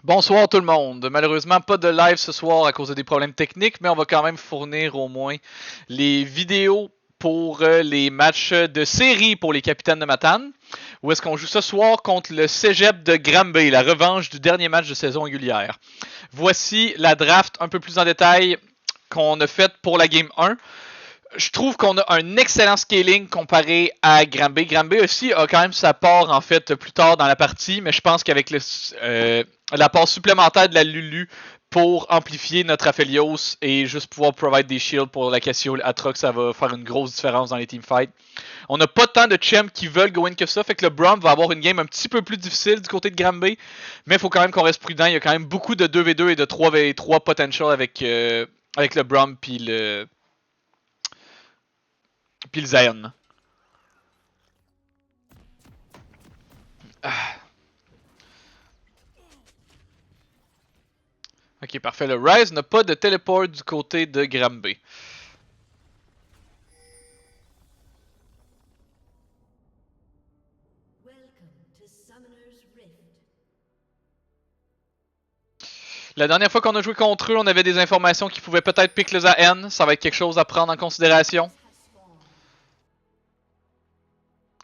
Bonsoir tout le monde. Malheureusement, pas de live ce soir à cause de des problèmes techniques, mais on va quand même fournir au moins les vidéos pour les matchs de série pour les capitaines de Matane. Où est-ce qu'on joue ce soir contre le Cégep de Granby, la revanche du dernier match de saison régulière. Voici la draft un peu plus en détail qu'on a faite pour la Game 1. Je trouve qu'on a un excellent scaling comparé à Granby. Granby aussi a quand même sa part en fait plus tard dans la partie, mais je pense qu'avec la part supplémentaire de la Lulu pour amplifier notre Aphelios et juste pouvoir provide des shields pour la Cassio Atrox, ça va faire une grosse différence dans les teamfights. On n'a pas tant de champs qui veulent go in que ça, fait que le Brom va avoir une game un petit peu plus difficile du côté de Granby, mais il faut quand même qu'on reste prudent. Il y a quand même beaucoup de 2v2 et de 3v3 potential avec le Brom puis le Zion. Ah. Ok, parfait. Le Rise n'a pas de téléport du côté de Granby. La dernière fois qu'on a joué contre eux, on avait des informations qui pouvaient peut-être pick le Zaen. Ça va être quelque chose à prendre en considération.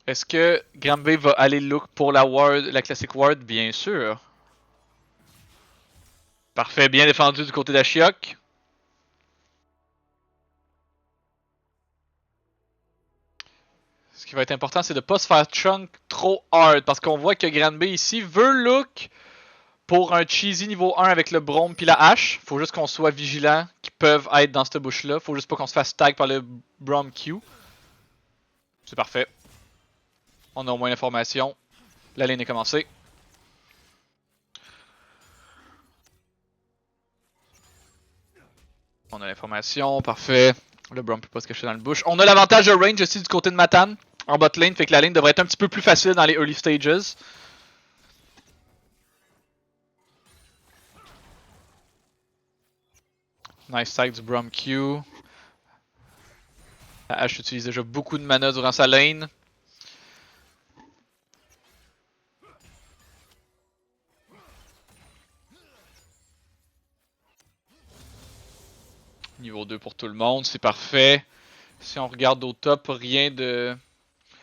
Est-ce que Granby va aller look pour la ward, la classic ward? Bien sûr. Parfait, bien défendu du côté d'Ashiok. Ce qui va être important, c'est de ne pas se faire chunk trop hard. Parce qu'on voit que Granby ici veut look pour un cheesy niveau 1 avec le Brome puis la hache. Faut juste qu'on soit vigilant qu'ils peuvent être dans cette bouche là. Faut juste pas qu'on se fasse tag par le Brome Q. C'est parfait. On a au moins l'information. La ligne est commencée. On a l'information, parfait. Le Brome peut pas se cacher dans le bush. On a l'avantage de range aussi du côté de Matan en bot lane, fait que la ligne devrait être un petit peu plus facile dans les early stages. Nice tag du Brom Q. La hache utilise déjà beaucoup de mana durant sa lane. Niveau 2 pour tout le monde, c'est parfait. Si on regarde au top, rien de...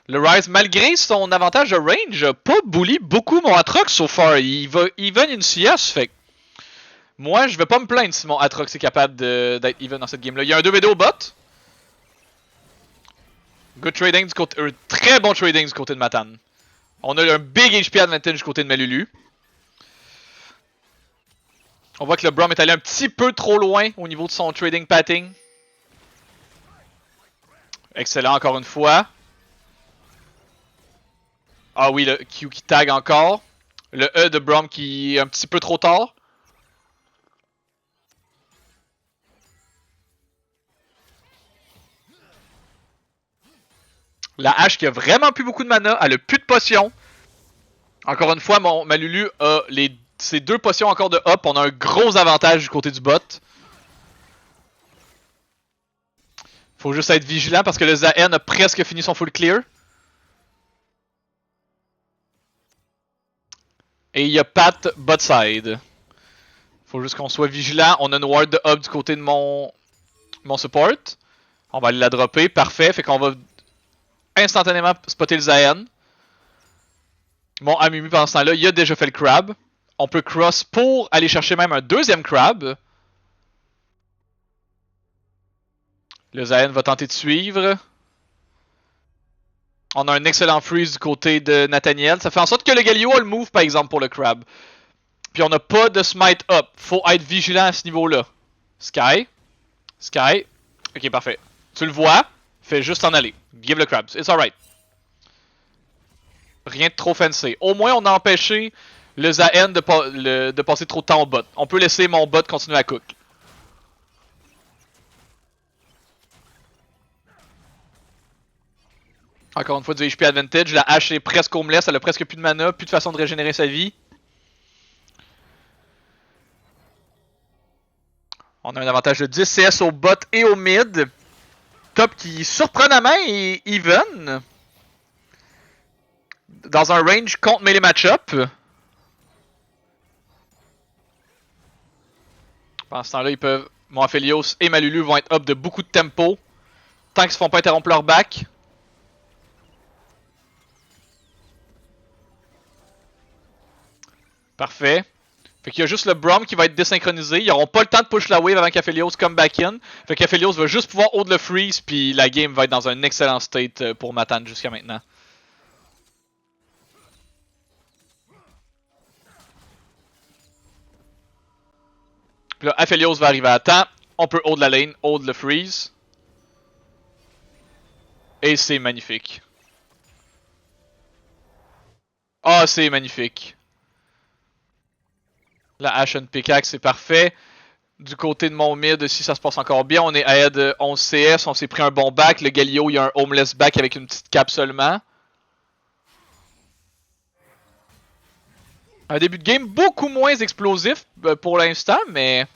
Le Rise, malgré son avantage de range, a pas bully beaucoup mon Atrox so far. Il va even une CS, fait moi, je vais pas me plaindre si mon Atrox est capable d'être even dans cette game-là. Il y a un 2v2 au bot. Good trading du côté... très bon trading du côté de Matan. On a un big HP advantage du côté de Malulu. On voit que le Brom est allé un petit peu trop loin au niveau de son trading patting. Excellent encore une fois. Ah oui, le Q qui tag encore. Le E de Brom qui est un petit peu trop tard. La hache qui a vraiment plus beaucoup de mana, elle a plus de potions. Encore une fois, ma Lulu a ses 2 potions encore de up. On a un gros avantage du côté du bot. Faut juste être vigilant parce que le Zaen a presque fini son full clear. Et il y a Pat bot side. Faut juste qu'on soit vigilant. On a une ward de up du côté de mon support. On va aller la dropper. Parfait. Fait qu'on va instantanément spotter le Zaen. Mon Amumi pendant ce temps-là, il a déjà fait le crab. On peut cross pour aller chercher même un deuxième crab. Le Zaen va tenter de suivre. On a un excellent freeze du côté de Nathaniel. Ça fait en sorte que le Galio a le move par exemple pour le crab. Puis on n'a pas de smite up. Faut être vigilant à ce niveau-là. Sky. Sky. Ok, parfait. Tu le vois. Fais juste en aller. Give le crab. It's alright. Rien de trop fancy. Au moins, on a empêché le Zaen de passer trop de temps au bot. On peut laisser mon bot continuer à cook. Encore une fois, du HP advantage. La hache est presque homeless. Elle a presque plus de mana. Plus de façon de régénérer sa vie. On a un avantage de 10 CS au bot et au mid. Top qui, surprenamment, est even. Dans un range contre melee matchup. Pendant ce temps-là, ils peuvent. Mon Aphelios et Malulu vont être up de beaucoup de tempo. Tant qu'ils se font pas interrompre leur back. Parfait. Fait qu'il y a juste le Braum qui va être désynchronisé. Ils auront pas le temps de push la wave avant qu'Aphelios come back in. Fait qu'Aphelios va juste pouvoir hold le freeze. Puis la game va être dans un excellent state pour Matan jusqu'à maintenant. Puis là, Aphelios va arriver à temps. On peut hold la lane, hold le freeze. Et c'est magnifique. Ah, c'est magnifique. La Ashen Pickaxe, c'est parfait. Du côté de mon mid, si ça se passe encore bien, on est à aide 11 CS, on s'est pris un bon back. Le Galio, il y a un homeless back avec une petite cape seulement. Un début de game beaucoup moins explosif pour l'instant, mais...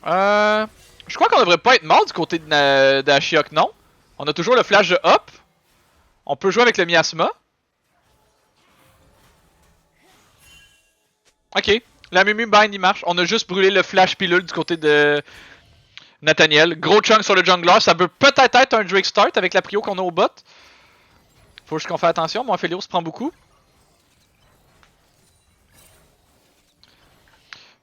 Je crois qu'on devrait pas être mort du côté d'Ashiok, non? On a toujours le flash de up. On peut jouer avec le miasma. Ok, la Mumu Bind il marche. On a juste brûlé le flash pilule du côté de Nathaniel. Gros chunk sur le jungler. Ça peut peut-être être un Drake start avec la prio qu'on a au bot. Faut juste qu'on fasse attention. Mon Aphelios prend beaucoup.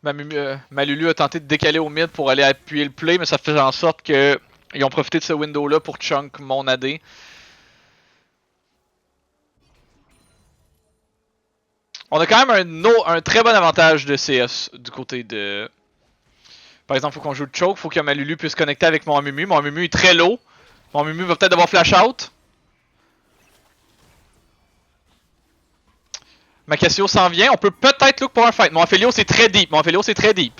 Malulu a tenté de décaler au mid pour aller appuyer le play, mais ça fait en sorte que ils ont profité de ce window là pour chunk mon AD. On a quand même un très bon avantage de CS du côté de... Par exemple, faut qu'on joue le choke, faut que Malulu puisse connecter avec mon Amumu. Mon Amumu est très low. Mon Amumu va peut-être devoir flash out. Ma Cassio s'en vient, on peut peut-être look pour un fight. Mon Aphelios c'est très deep, mon Aphelios c'est très deep.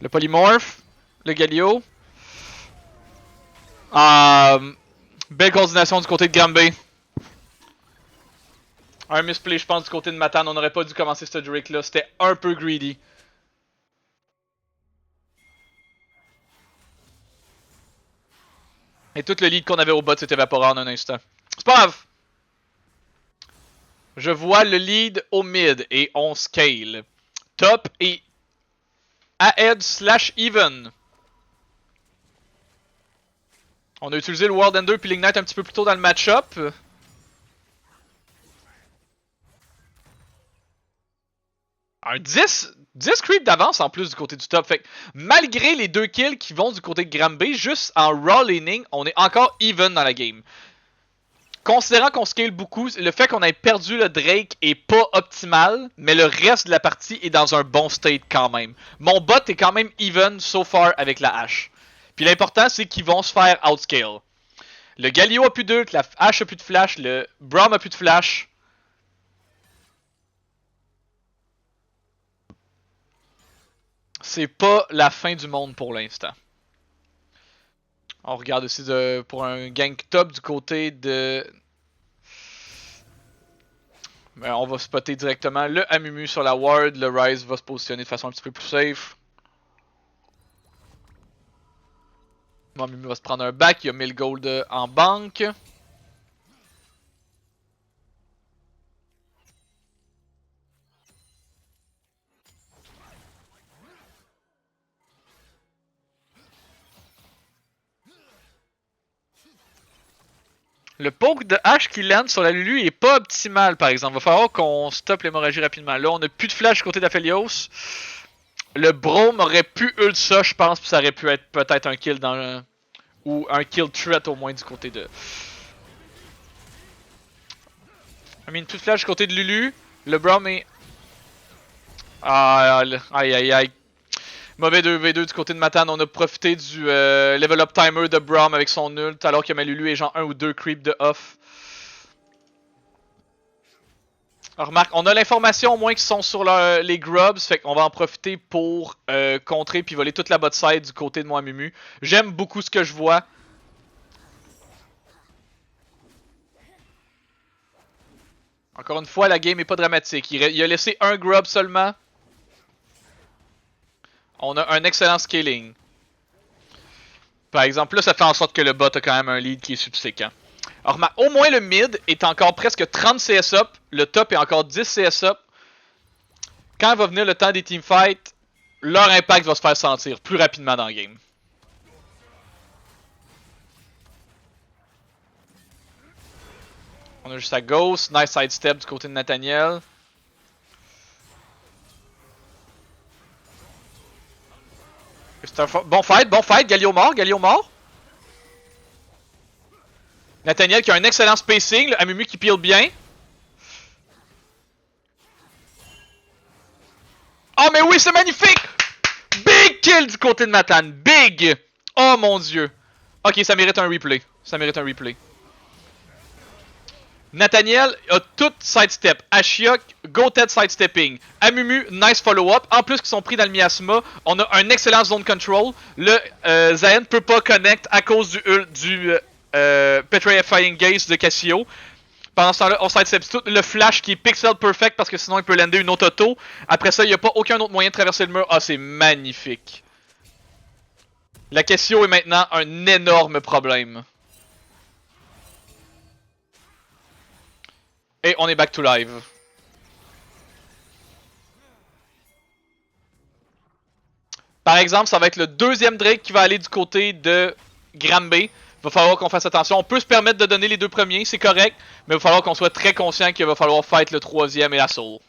Le polymorph, le Galio. Belle coordination du côté de Gambé. Un misplay, je pense, du côté de Matan. On n'aurait pas dû commencer ce Drake là. C'était un peu greedy. Et tout le lead qu'on avait au bot s'est évaporé en un instant. C'est pas grave. Je vois le lead au mid et on scale. Top et ahead slash even. On a utilisé le World Ender puis l'Ignite un petit peu plus tôt dans le match-up. Un 10 creep d'avance en plus du côté du top. Fait que malgré les 2 kills qui vont du côté de Granby, juste en raw laning, on est encore even dans la game. Considérant qu'on scale beaucoup, le fait qu'on ait perdu le Drake est pas optimal, mais le reste de la partie est dans un bon state quand même. Mon bot est quand même even so far avec la hache. Puis l'important c'est qu'ils vont se faire outscale. Le Galio a plus d'ult, la hache a plus de flash, le Braum a plus de flash. C'est pas la fin du monde pour l'instant. On regarde aussi pour un gank top du côté de... On va spotter directement le Amumu sur la ward. Le Ryze va se positionner de façon un petit peu plus safe. Mon Amumu va se prendre un back. Il y a 1000 gold en banque. Le poke de hache qui land sur la Lulu est pas optimal par exemple. Il va falloir qu'on stoppe l'hémorragie rapidement. Là, on a plus de flash du côté d'Aphelios. Le Braum aurait pu ult ça, je pense, puis ça aurait pu être peut-être un kill dans ou un kill threat au moins du côté de... I mean, plus de flash du côté de Lulu. Le Braum est... aïe aïe aïe. Mauvais 2v2 du côté de Matan, on a profité du level up timer de Braum avec son ult alors que Malulu est genre 1 ou 2 creeps de off. Alors, remarque, on a l'information au moins qu'ils sont sur les grubs, fait qu'on va en profiter pour contrer puis voler toute la bot side du côté de mon Amumu. J'aime beaucoup ce que je vois. Encore une fois, la game est pas dramatique. Il a laissé un grub seulement. On a un excellent scaling. Par exemple, là, ça fait en sorte que le bot a quand même un lead qui est subséquent. Alors, au moins le mid est encore presque 30 CS up. Le top est encore 10 CS up. quand va venir le temps des teamfights, leur impact va se faire sentir plus rapidement dans le game. On a juste sa Ghost, nice sidestep du côté de Nathaniel. C'est un bon fight, Galio mort. Nathaniel qui a un excellent spacing, le Amumu qui peel bien. Oh mais oui, c'est magnifique! Big kill du côté de Matan, big! Oh mon dieu. Ok, ça mérite un replay. Nathaniel a tout sidestep. Ashiok, Goated sidestepping. Amumu, nice follow-up. En plus qu'ils sont pris dans le miasma, on a un excellent zone control. Le Zayn peut pas connect à cause du Petrifying Gaze de Cassio. Pendant ce temps-là, on sidestep tout. Le flash qui est pixel perfect parce que sinon il peut lander une autre auto. Après ça, il n'y a pas aucun autre moyen de traverser le mur. Ah, c'est magnifique. La Cassio est maintenant un énorme problème. Et on est back to live. Par exemple, ça va être le deuxième Drake qui va aller du côté de Granby. Il va falloir qu'on fasse attention. On peut se permettre de donner les deux premiers, c'est correct. Mais il va falloir qu'on soit très conscient qu'il va falloir fight le troisième et la soul.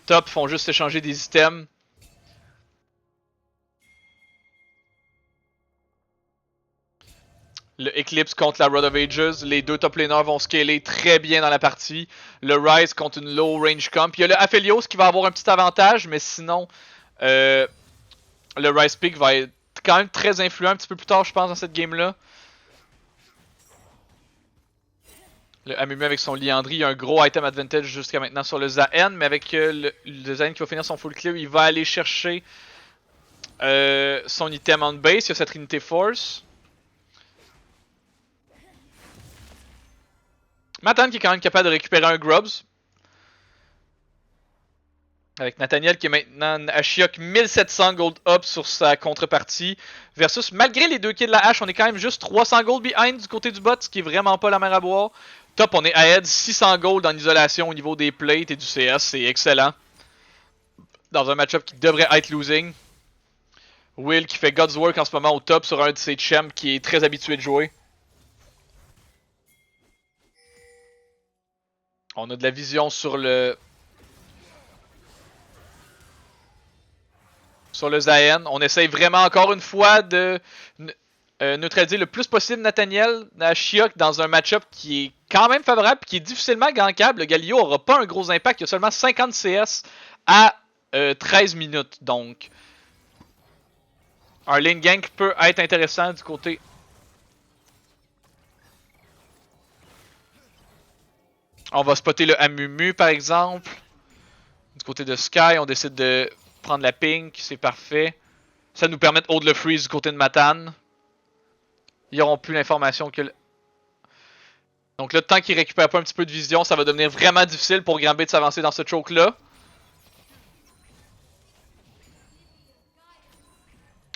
Top, font juste échanger des items. Le Eclipse contre la Rod of Ages. Les deux top laners vont scaler très bien dans la partie. Le Rise contre une low range comp. Il y a le Aphelios qui va avoir un petit avantage, mais sinon, le Rise Peak va être quand même très influent un petit peu plus tard, je pense, dans cette game-là. Le Amumu avec son Liandry, il y a un gros item advantage jusqu'à maintenant sur le Zayn, mais avec le Zayn qui va finir son full clear, il va aller chercher son item on base. Il y a sa Trinity Force. Matan qui est quand même capable de récupérer un Grubs. Avec Nathaniel qui est maintenant Ashiok 1700 gold up sur sa contrepartie. Versus, malgré les deux kills de la hache, on est quand même juste 300 gold behind du côté du bot, ce qui est vraiment pas la mer à boire. Top, on est ahead 600 gold en isolation au niveau des plates et du CS, c'est excellent. Dans un match-up qui devrait être losing. Will qui fait God's Work en ce moment au top sur un de ses champs qui est très habitué de jouer. On a de la vision sur le Zayn. On essaye vraiment encore une fois de neutraliser le plus possible Nathaniel Ashiok dans un match-up qui est quand même favorable et qui est difficilement gankable. Le Galio n'aura pas un gros impact. Il y a seulement 50 CS à 13 minutes. Donc, un lane gank peut être intéressant du côté. On va spotter le Amumu par exemple. Du côté de Sky, on décide de prendre la pink, c'est parfait. Ça nous permet de hold le freeze du côté de Matan. Ils n'auront plus l'information que... Donc le temps qu'ils récupèrent pas un petit peu de vision, ça va devenir vraiment difficile pour Granby de s'avancer dans ce choke-là.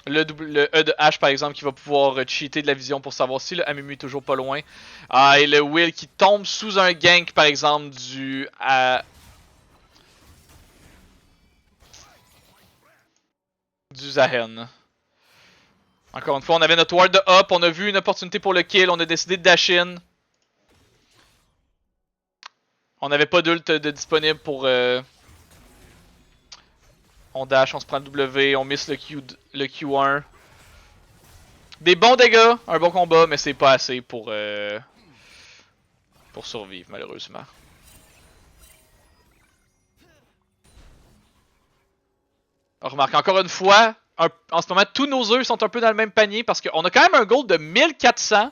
Le E de H par exemple qui va pouvoir cheater de la vision pour savoir si le Amumu est toujours pas loin. Ah, et le Will qui tombe sous un gank par exemple du Zayn. Encore une fois, on avait notre ward de up, on a vu une opportunité pour le kill, on a décidé de dash in. On n'avait pas d'ult de disponible pour... On dash, on se prend le W, on miss le Q1. Des bons dégâts, un bon combat, mais c'est pas assez pour survivre malheureusement. On remarque encore une fois, en ce moment, tous nos œufs sont un peu dans le même panier parce qu'on a quand même un goal de 1400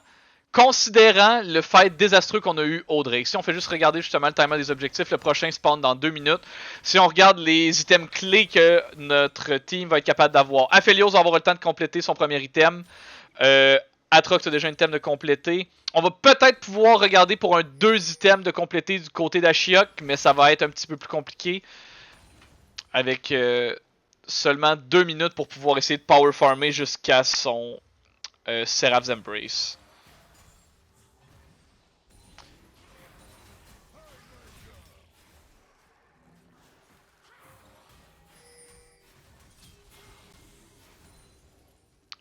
considérant le fight désastreux qu'on a eu au Drake. Si on fait juste regarder justement le timer des objectifs, le prochain spawn dans 2 minutes. Si on regarde les items clés que notre team va être capable d'avoir, Aphelios va avoir le temps de compléter son premier item. Atrox a déjà un item de compléter. On va peut-être pouvoir regarder pour un 2 items de compléter du côté d'Ashiok, mais ça va être un petit peu plus compliqué. Avec seulement 2 minutes pour pouvoir essayer de power farmer jusqu'à son Seraph's Embrace.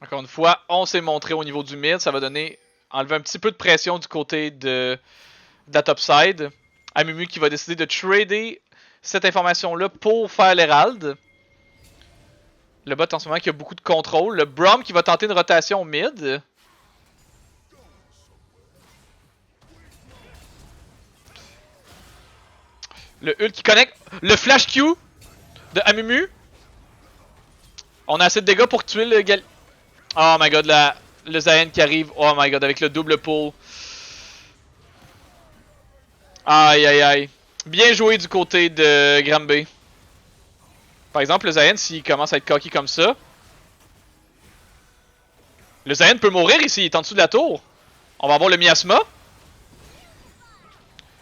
Encore une fois, on s'est montré au niveau du mid. Ça va donner, enlever un petit peu de pression du côté de la top side. Amumu qui va décider de trader cette information-là pour faire l'Herald. Le bot en ce moment qui a beaucoup de contrôle. Le Braum qui va tenter une rotation mid. Le ult qui connecte. Le flash Q de Amumu. On a assez de dégâts pour tuer le gal... Oh my god, le Zayn qui arrive. Oh my god, avec le double pull. Aïe aïe aïe. Bien joué du côté de Granby. Par exemple, le Zayn, s'il commence à être cocky comme ça. Le Zayn peut mourir ici, il est en dessous de la tour. On va avoir le miasma.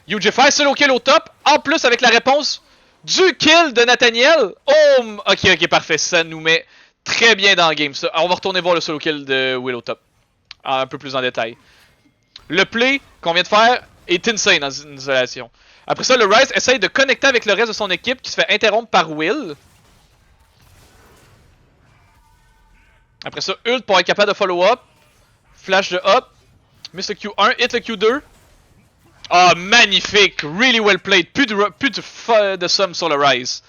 UGFI solo kill au top. En plus, avec la réponse du kill de Nathaniel. Oh, ok, parfait. Ça nous met très bien dans le game. Ça. On va retourner voir le solo kill de Will au top. Un peu plus en détail. Le play qu'on vient de faire est insane dans une isolation. Après ça, le Ryze essaye de connecter avec le reste de son équipe qui se fait interrompre par Will. Après ça, ult pour être capable de follow up. Flash de up. Miss le Q1, hit le Q2. Ah, oh, magnifique! Really well played. Plus de somme sur le Ryze.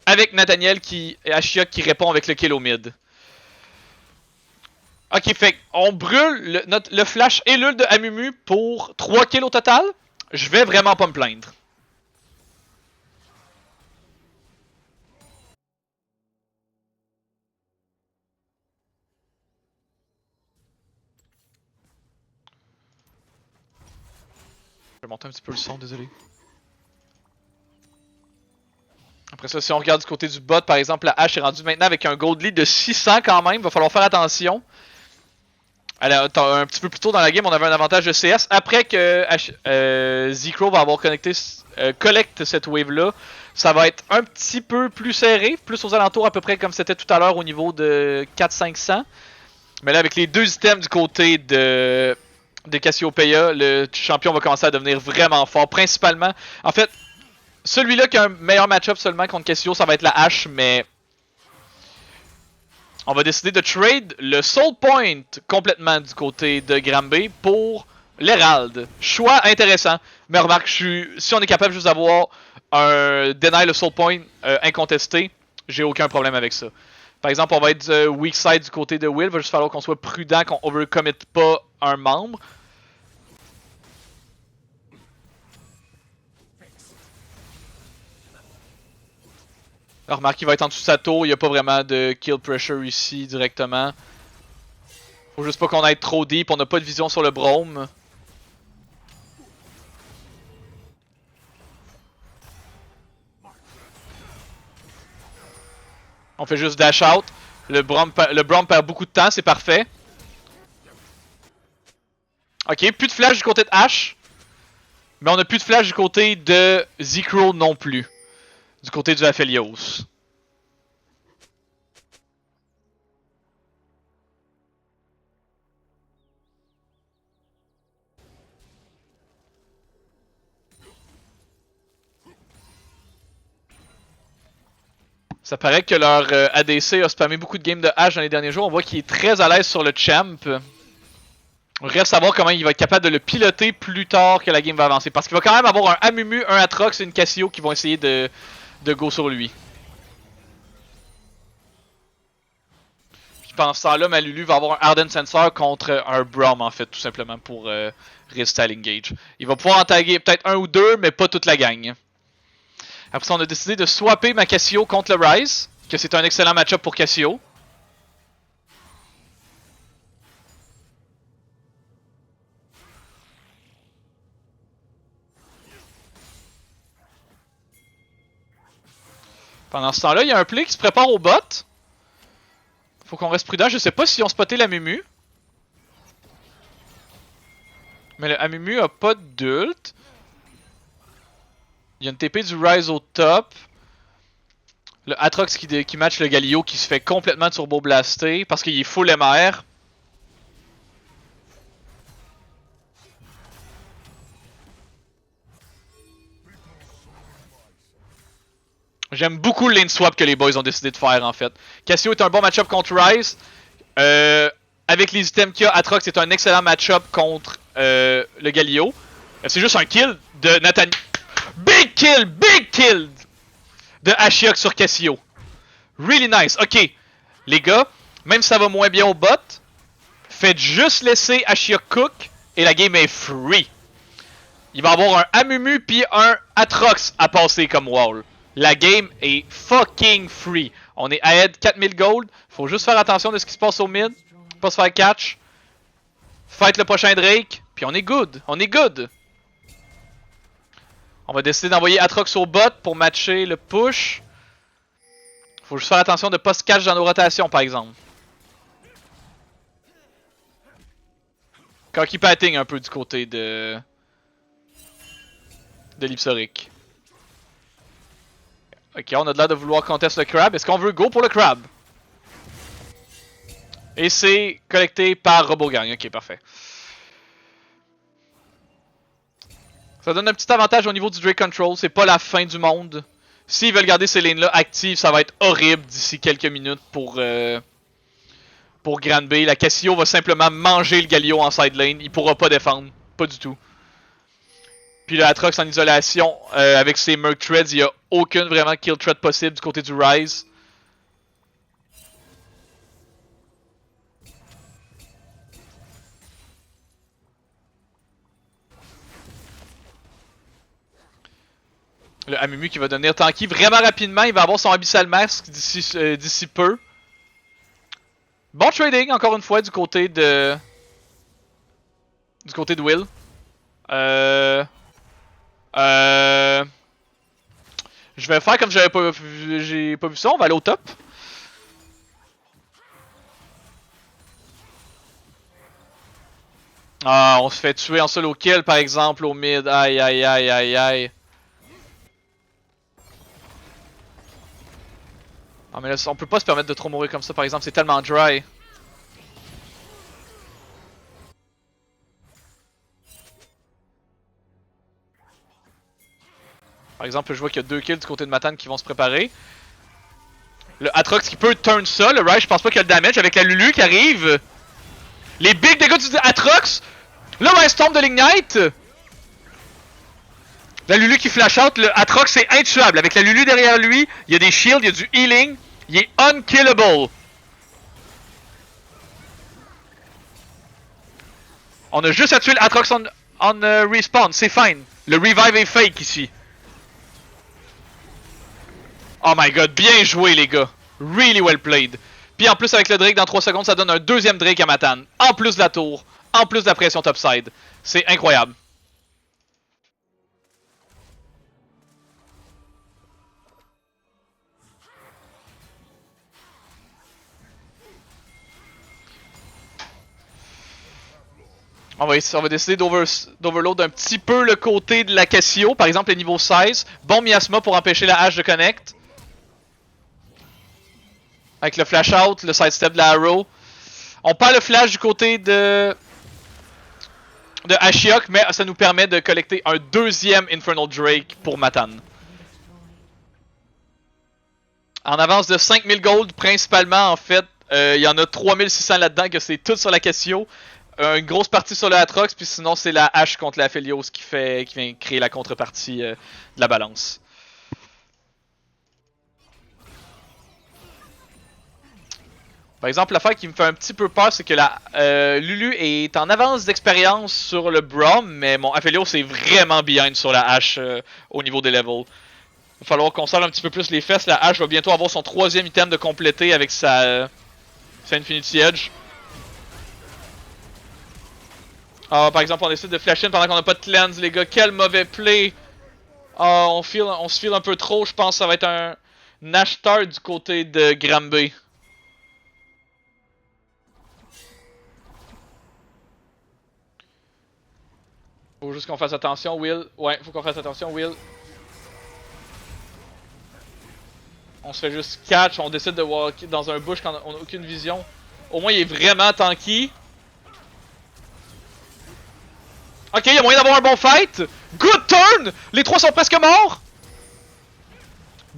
Avec Nathaniel qui Ashiok qui répond avec le kill au mid. Ok, fait on brûle le flash et l'ult de Amumu pour 3 kills au total. Je vais vraiment pas me plaindre. Je vais monter un petit peu le son, désolé. Après ça, si on regarde du côté du bot, par exemple, la Ashe est rendue maintenant avec un gold lead de 600 quand même. Va falloir faire attention. Alors, un petit peu plus tôt dans la game, on avait un avantage de CS. Après que Z-Crow va avoir collecte cette wave-là, ça va être un petit peu plus serré. Plus aux alentours à peu près comme c'était tout à l'heure au niveau de 400-500. Mais là, avec les deux items du côté de Cassiopeia, le champion va commencer à devenir vraiment fort. Principalement, en fait, celui-là qui a un meilleur match-up seulement contre Cassio, ça va être la hache, mais on va décider de trade le Soul Point complètement du côté de Granby pour l'Herald. Choix intéressant, mais remarque, si on est capable juste d'avoir un deny le Soul Point incontesté, j'ai aucun problème avec ça. Par exemple, on va être weak side du côté de Will, il va juste falloir qu'on soit prudent, qu'on overcommit pas un membre. Alors, remarque, il va être en dessous de sa tour, il n'y a pas vraiment de kill pressure ici directement. Faut juste pas qu'on aille trop deep, on n'a pas de vision sur le Braum. On fait juste dash out. Le Braum perd beaucoup de temps, c'est parfait. Ok, plus de flash du côté de Ashe. Mais on a plus de flash du côté de Z-Crow non plus. Du côté du Aphelios. Ça paraît que leur ADC a spammé beaucoup de games de Ashe dans les derniers jours. On voit qu'il est très à l'aise sur le champ. Reste à savoir comment il va être capable de le piloter plus tard que la game va avancer. Parce qu'il va quand même avoir un Amumu, un Atrox et une Cassio qui vont essayer de go sur lui. Puis pendant ce temps-là, Malulu va avoir un Harden Sensor contre un Braum en fait, tout simplement pour résister à l'engage. Il va pouvoir en taguer peut-être un ou deux, mais pas toute la gang. Après ça, on a décidé de swapper ma Cassio contre le Ryze, que c'est un excellent match-up pour Cassio. Pendant ce temps-là, il y a un play qui se prépare au bot. Faut qu'on reste prudent. Je sais pas si on spoté la Mumu. Mais le Amumu a pas d'ult. Il y a une TP du Ryze au top. Le Atrox qui match le Galio qui se fait complètement turbo blaster parce qu'il est full MR. J'aime beaucoup le lane swap que les boys ont décidé de faire en fait. Cassio est un bon match-up contre Ryze. Avec les items qu'il y a, Atrox est un excellent match-up contre le Galio. C'est juste un kill de Nathaniel. Big kill de Ashiok sur Cassio. Really nice. Ok, les gars, même si ça va moins bien au bot, faites juste laisser Ashiok cook et la game est free. Il va avoir un Amumu puis un Atrox à passer comme wall. La game est fucking free. On est ahead 4000 gold. Faut juste faire attention de ce qui se passe au mid. Pas se faire catch. Fight le prochain Drake. Puis on est good. On est good. On va décider d'envoyer Atrox au bot pour matcher le push. Faut juste faire attention de pas se catch dans nos rotations par exemple. Cocky patting un peu du côté de l'Ipsoric. Ok, on a l'air de vouloir contest le crab. Est-ce qu'on veut go pour le crab? Et c'est collecté par Robogang. Ok, parfait. Ça donne un petit avantage au niveau du Drake Control. C'est pas la fin du monde. S'ils veulent garder ces lanes-là actives, ça va être horrible d'ici quelques minutes pour Grand B. La Cassio va simplement manger le Galio en side lane. Il pourra pas défendre. Pas du tout. Puis le Atrox en isolation, avec ses Merc Treads, il n'y a aucune vraiment kill threat possible du côté du Ryze. Le Amumu qui va devenir tanky vraiment rapidement. Il va avoir son Abyssal Mask d'ici peu. Bon trading encore une fois du côté de Will. Je vais faire comme j'ai pas vu ça. On va aller au top. Ah, on se fait tuer en solo kill par exemple au mid. Aïe aïe aïe aïe aïe. Ah mais là, on peut pas se permettre de trop mourir comme ça par exemple, c'est tellement dry. Par exemple, je vois qu'il y a 2 kills du côté de Matan qui vont se préparer. Le Atrox qui peut turn ça, le Ryze je pense pas qu'il y a le damage avec la Lulu qui arrive. Les big dégâts du Atrox. Le Ryze tombe de l'Ignite. La Lulu qui flash out, le Atrox est intuable. Avec la Lulu derrière lui, il y a des shields, il y a du healing. Il est unkillable. On a juste à tuer l'Atrox on respawn, c'est fine. Le revive est fake ici. Oh my god, bien joué les gars. Really well played. Puis en plus avec le Drake dans 3 secondes, ça donne un deuxième Drake à Matan. En plus de la tour, en plus de la pression topside. C'est incroyable. On va décider d'overload un petit peu le côté de la Cassio, par exemple le niveau 16. Bon miasma pour empêcher la hache de connect. Avec le flash out, le sidestep de la arrow. On perd le flash du côté de Ashiok, mais ça nous permet de collecter un deuxième Infernal Drake pour Matan. En avance de 5000 gold principalement en fait. Il y en a 3600 là-dedans que c'est tout sur la Cassio. Une grosse partie sur le Atrox, puis sinon c'est la hache contre la Phelios qui vient créer la contrepartie de la balance. Par exemple, l'affaire qui me fait un petit peu peur, c'est que la Lulu est en avance d'expérience sur le Braum, mais mon Aphelios est vraiment behind sur la hache au niveau des levels. Il va falloir qu'on serre un petit peu plus les fesses. La hache va bientôt avoir son 3e item de compléter avec sa Infinity Edge. Ah, par exemple, on décide de flash in pendant qu'on n'a pas de cleanse, les gars. Quel mauvais play! Ah, on se feel un peu trop. Je pense que ça va être un Nashtar du côté de Granby. Faut juste qu'on fasse attention, Will. Ouais, faut qu'on fasse attention, Will. On se fait juste catch. On décide de walk dans un bush quand on n'a aucune vision. Au moins, il est vraiment tanky. Ok, il y a moyen d'avoir un bon fight. Good turn! Les 3 sont presque morts.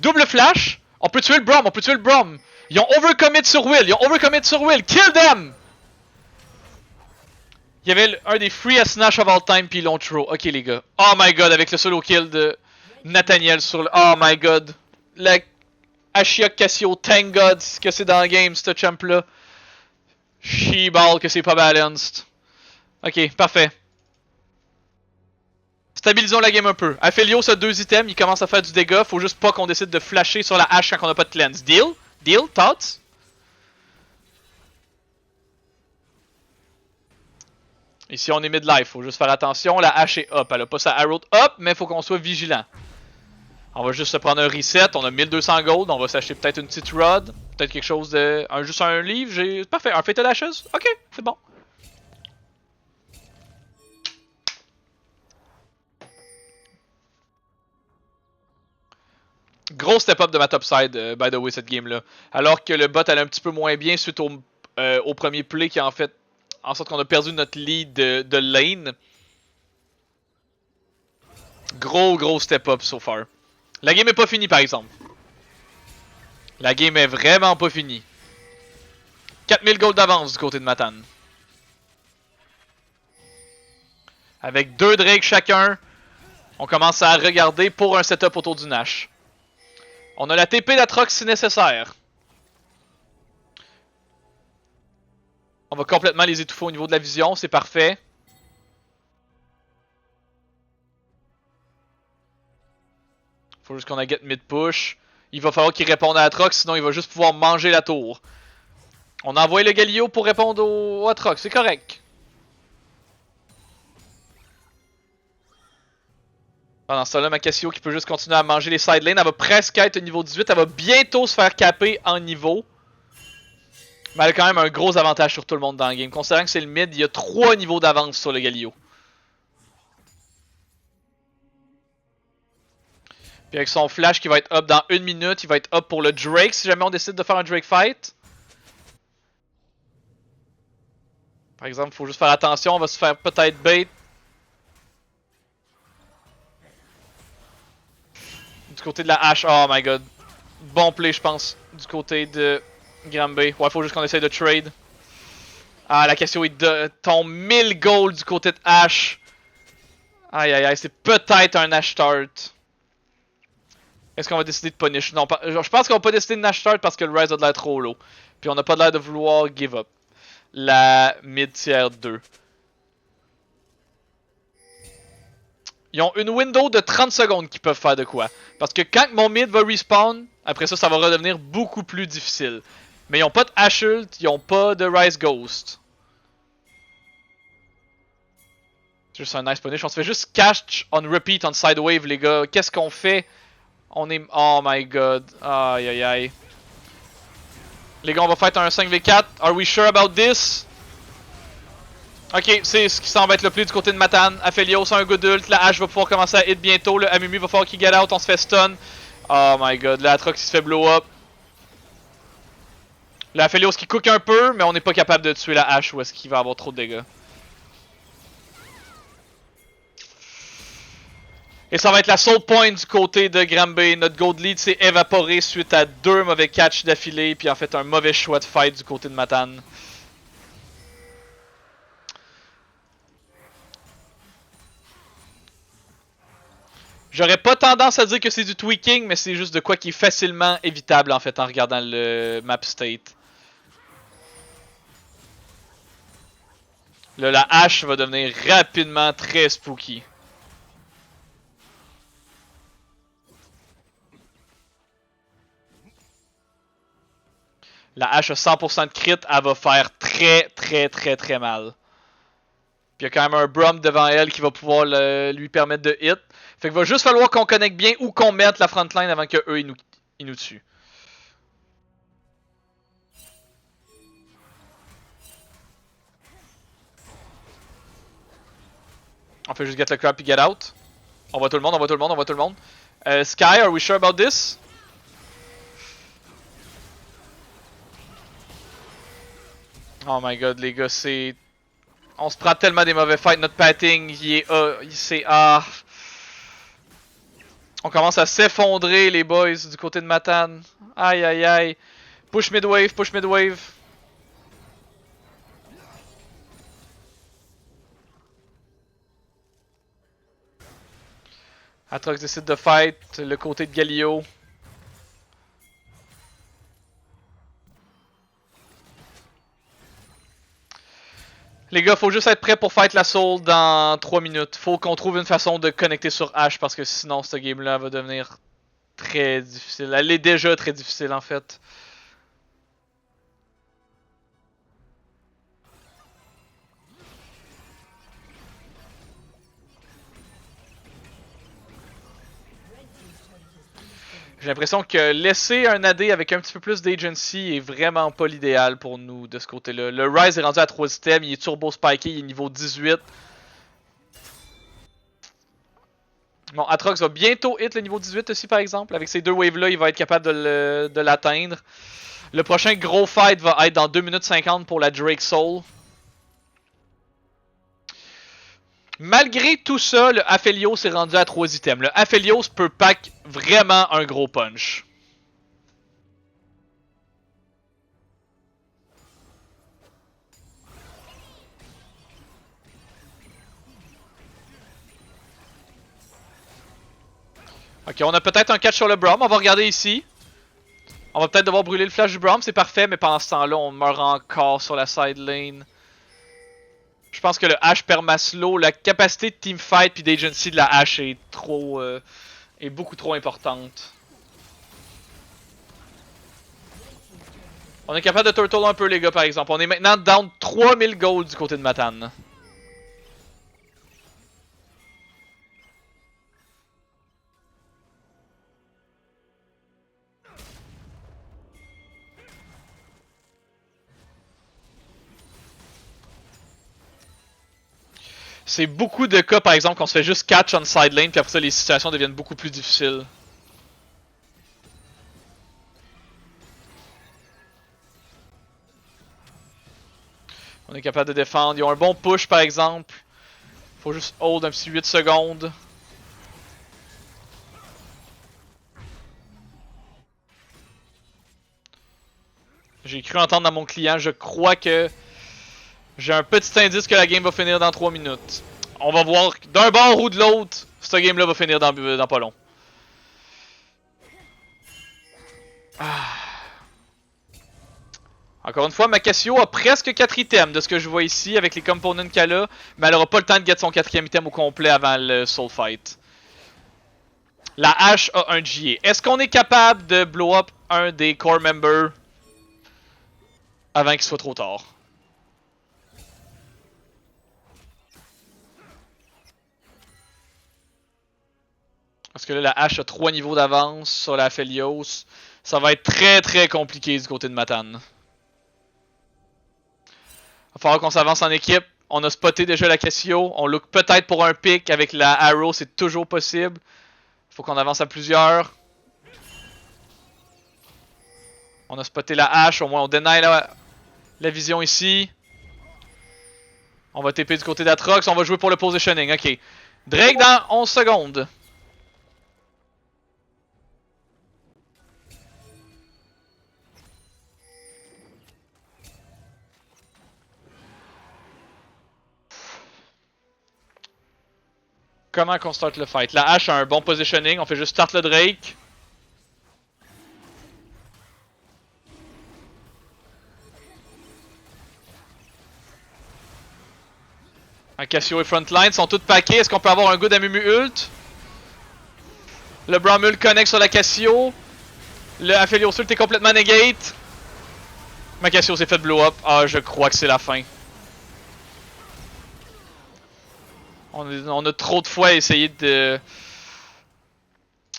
Double flash. On peut tuer le Braum, on peut tuer le Braum. Ils ont overcommit sur Will, ils ont overcommit sur Will. Kill them! Il y avait un des freest Nash of all time, puis ils l'ont throw. Ok, les gars. Oh my god, avec le solo kill de Nathaniel sur le. Oh my god. La Ashiok Cassio, thank god que c'est dans le game, ce champ-là. She-ball que c'est pas balanced. Ok, parfait. Stabilisons la game un peu. Aphelios a 2 items, il commence à faire du dégât. Faut juste pas qu'on décide de flasher sur la hache quand on a pas de cleanse. Deal? Deal? Thoughts? Ici on est mid-life, faut juste faire attention. La hache est up. Elle a pas sa arrow up, mais faut qu'on soit vigilant. On va juste se prendre un reset. On a 1200 gold. On va s'acheter peut-être une petite rod. Peut-être quelque chose de. Juste un livre. Parfait. Un Fatal Ashes? Ok, c'est bon. Gros step up de ma top side, by the way, cette game-là. Alors que le bot allait un petit peu moins bien suite au premier play qui a en fait en sorte qu'on a perdu notre lead de lane. Gros step up so far. La game est pas finie par exemple. La game est vraiment pas finie. 4000 gold d'avance du côté de Matan. Avec 2 Drake chacun, on commence à regarder pour un setup autour du Nash. On a la TP d'Atrox si nécessaire. On va complètement les étouffer au niveau de la vision, c'est parfait. Faut juste qu'on a get mid push. Il va falloir qu'il réponde à Atrox, sinon il va juste pouvoir manger la tour. On a envoyé le Galio pour répondre au Atrox, c'est correct. Pendant ce temps-là, ma Cassio qui peut juste continuer à manger les side lanes. Elle va presque être au niveau 18. Elle va bientôt se faire caper en niveau. Mais elle a quand même un gros avantage sur tout le monde dans le game. Considérant que c'est le mid, il y a 3 niveaux d'avance sur le Galio. Puis avec son flash qui va être up dans 1 minute, il va être up pour le Drake si jamais on décide de faire un Drake fight. Par exemple, il faut juste faire attention, on va se faire peut-être bait. Du côté de la hache, oh my god. Bon play je pense, du côté de Granby. Ouais, faut juste qu'on essaye de trade. Ah, la question est de ton 1000 gold du côté de Ash. Aïe, c'est peut-être un Ash Start. Est-ce qu'on va décider de punish? Non, je pense qu'on va pas décider de Nash Start parce que le Rise a de l'air trop low. Puis on n'a pas l'air de vouloir give up. La mid tier 2. Ils ont une window de 30 secondes qui peuvent faire de quoi. Parce que quand mon mid va respawn, après ça, ça va redevenir beaucoup plus difficile. Mais ils ont pas de Ash ult, ils ont pas de Rise Ghost. C'est juste un nice punish. On se fait juste catch on repeat on side wave, les gars. Qu'est-ce qu'on fait? On est... Oh my god. Aïe. Les gars, on va faire un 5v4. Are we sure about this? Ok, c'est ce qui semble être le plus du côté de Matan. Aphelios a un good ult. La hache va pouvoir commencer à hit bientôt. Le Amumi va falloir qu'il get out. On se fait stun. Oh my god. La Atrox il se fait blow up. La Aphelios qui cook un peu, mais on n'est pas capable de tuer la hache ou est-ce qu'il va avoir trop de dégâts. Et ça va être la sole point du côté de Granby. Notre gold lead s'est évaporé suite à 2 mauvais catchs d'affilée. Puis en fait un mauvais choix de fight du côté de Matan. J'aurais pas tendance à dire que c'est du tweaking, mais c'est juste de quoi qui est facilement évitable en fait en regardant le map state. Là, la hache va devenir rapidement très spooky. La hache a 100% de crit, elle va faire très mal. Puis il y a quand même un Braum devant elle qui va pouvoir lui permettre de hit. Fait qu'il va juste falloir qu'on connecte bien ou qu'on mette la frontline avant que eux ils nous tuent. On fait juste get le crab puis get out. On voit tout le monde. Sky, are we sure about this? Oh my god, les gars, c'est... On se prend tellement des mauvais fights, notre patting, c'est... On commence à s'effondrer les boys du côté de Matane. Aïe aïe aïe. Push mid-wave, push mid-wave. Atrox décide de fight le côté de Galio. Les gars, faut juste être prêt pour fight la soul dans 3 minutes. Faut qu'on trouve une façon de connecter sur Ashe parce que sinon, cette game-là va devenir très difficile. Elle est déjà très difficile en fait. J'ai l'impression que laisser un AD avec un petit peu plus d'agency est vraiment pas l'idéal pour nous de ce côté-là. Le Ryze est rendu à 3 items, il est turbo spiké, il est niveau 18. Bon, Atrox va bientôt hit le niveau 18 aussi par exemple. Avec ces deux waves-là, il va être capable de l'atteindre. Le prochain gros fight va être dans 2 minutes 50 pour la Drake Soul. Malgré tout ça, le Aphelios est rendu à 3 items. Le Aphelios peut pack vraiment un gros punch. Ok, on a peut-être un catch sur le Braum. On va regarder ici. On va peut-être devoir brûler le flash du Braum, c'est parfait, mais pendant ce temps-là, on meurt encore sur la side lane. Je pense que le Ashe permaslow, la capacité de teamfight puis d'agency de la Ashe est est beaucoup trop importante. On est capable de turtle un peu les gars par exemple. On est maintenant down 3000 gold du côté de Matane. C'est beaucoup de cas par exemple qu'on se fait juste catch on side lane puis après ça les situations deviennent beaucoup plus difficiles. On est capable de défendre. Ils ont un bon push par exemple. Faut juste hold un petit 8 secondes. J'ai cru entendre dans mon client, je crois que j'ai un petit indice que la game va finir dans 3 minutes. On va voir d'un bord ou de l'autre, cette game là va finir dans pas long. Ah. Encore une fois, ma Cassio a presque 4 items de ce que je vois ici avec les components qu'elle a, mais elle aura pas le temps de get son 4ème item au complet avant le soul fight. La hache a un GA. Est-ce qu'on est capable de blow up un des core members avant qu'il soit trop tard? Parce que là, la hache a 3 niveaux d'avance sur la Aphelios. Ça va être très très compliqué du côté de Matane. Il va falloir qu'on s'avance en équipe. On a spoté déjà la Cassio. On look peut-être pour un pick avec la Arrow, c'est toujours possible. Faut qu'on avance à plusieurs. On a spoté la hache, au moins on deny la vision ici. On va TP du côté d'Atrox, on va jouer pour le positioning, ok. Drake dans 11 secondes. Comment qu'on start le fight? La hache a un bon positioning, on fait juste start le Drake. Cassio et Frontline sont toutes packées. Est-ce qu'on peut avoir un good Amumu ult? Le Braum ult connect sur la Cassio. Le Aphelios ult est complètement negate. Ma Cassio s'est fait blow up. Ah, je crois que c'est la fin. On a trop de fois essayé de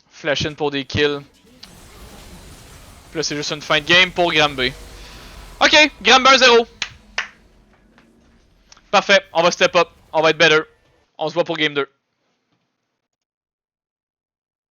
flash in pour des kills. Puis là, c'est juste une fin de game pour Granby. Ok, Granby 1-0. Parfait, on va step up. On va être better. On se voit pour game 2.